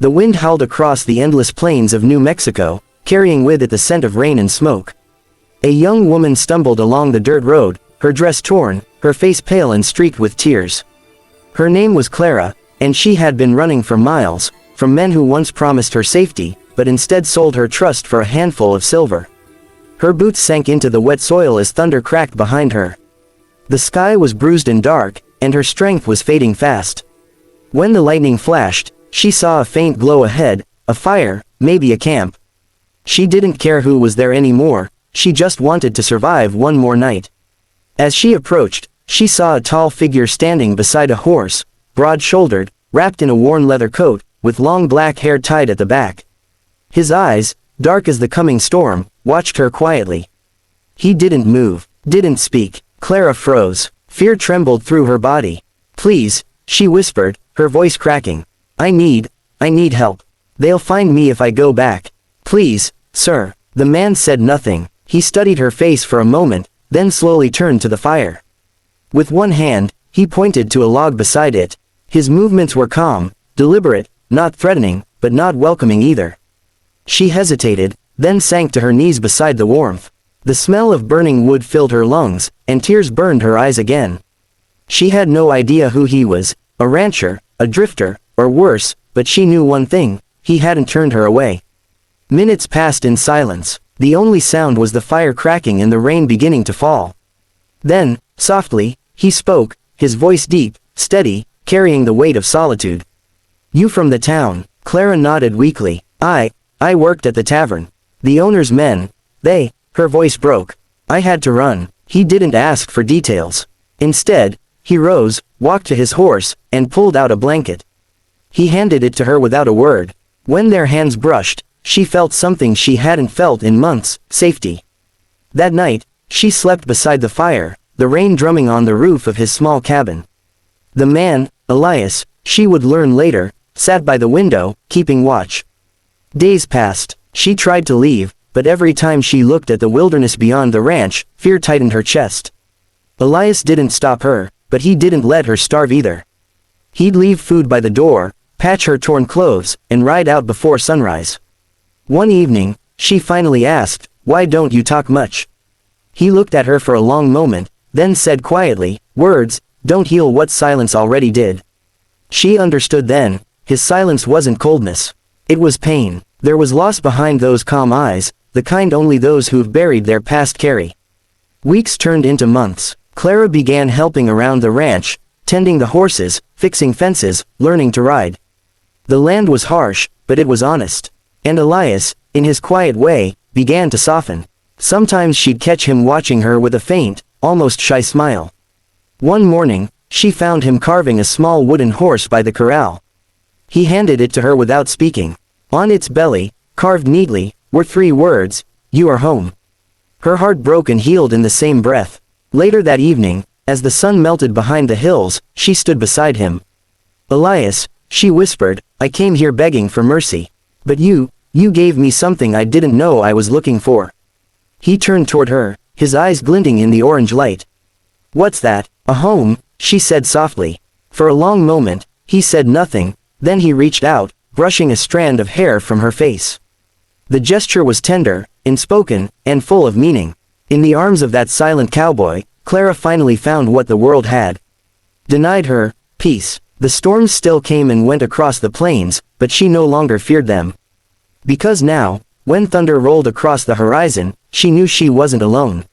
The wind howled across the endless plains of New Mexico, carrying with it the scent of rain and smoke. A young woman stumbled along the dirt road, her dress torn, her face pale and streaked with tears. Her name was Clara, and she had been running for miles, from men who once promised her safety, but instead sold her trust for a handful of silver. Her boots sank into the wet soil as thunder cracked behind her. The sky was bruised and dark, and her strength was fading fast. When the lightning flashed, she saw a faint glow ahead, a fire, maybe a camp. She didn't care who was there anymore, she just wanted to survive one more night. As she approached, she saw a tall figure standing beside a horse, broad-shouldered, wrapped in a worn leather coat, with long black hair tied at the back. His eyes, dark as the coming storm, watched her quietly. He didn't move, didn't speak. Clara froze. Fear trembled through her body. "Please," she whispered, her voice cracking. I need help. They'll find me if I go back. Please, sir." The man said nothing. He studied her face for a moment, then slowly turned to the fire. With one hand, he pointed to a log beside it. His movements were calm, deliberate, not threatening, but not welcoming either. She hesitated, then sank to her knees beside the warmth. The smell of burning wood filled her lungs, and tears burned her eyes again. She had no idea who he was, a rancher, a drifter, or worse, but she knew one thing: he hadn't turned her away. Minutes passed in silence. The only sound was the fire cracking and the rain beginning to fall. Then, softly, he spoke, his voice deep, steady, carrying the weight of solitude. "You from the town?" Clara nodded weakly. I worked at the tavern. The owner's men, her voice broke. I had to run." He didn't ask for details. Instead, he rose, walked to his horse, and pulled out a blanket. He handed it to her without a word. When their hands brushed, she felt something she hadn't felt in months: safety. That night, she slept beside the fire, the rain drumming on the roof of his small cabin. The man, Elias, she would learn later, sat by the window, keeping watch. Days passed. She tried to leave, but every time she looked at the wilderness beyond the ranch, fear tightened her chest. Elias didn't stop her, but he didn't let her starve either. He'd leave food by the door, patch her torn clothes, and ride out before sunrise. One evening, she finally asked, "Why don't you talk much?" He looked at her for a long moment, then said quietly, "Words don't heal what silence already did." She understood then. His silence wasn't coldness. It was pain. There was loss behind those calm eyes, the kind only those who've buried their past carry. Weeks turned into months. Clara began helping around the ranch, tending the horses, fixing fences, learning to ride. The land was harsh, but it was honest. And Elias, in his quiet way, began to soften. Sometimes she'd catch him watching her with a faint, almost shy smile. One morning, she found him carving a small wooden horse by the corral. He handed it to her without speaking. On its belly, carved neatly, were 3 words: "You are home." Her heart broke and healed in the same breath. Later that evening, as the sun melted behind the hills, she stood beside him. "Elias," she whispered, "I came here begging for mercy. But you gave me something I didn't know I was looking for." He turned toward her, his eyes glinting in the orange light. "What's that?" "A home," she said softly. For a long moment, he said nothing, then he reached out, brushing a strand of hair from her face. The gesture was tender, unspoken, and full of meaning. In the arms of that silent cowboy, Clara finally found what the world had denied her: peace. The storms still came and went across the plains, but she no longer feared them. Because now, when thunder rolled across the horizon, she knew she wasn't alone.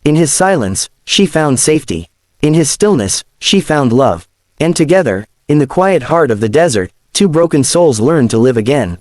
In his silence, she found safety. In his stillness, she found love. And together, in the quiet heart of the desert, 2 broken souls learned to live again.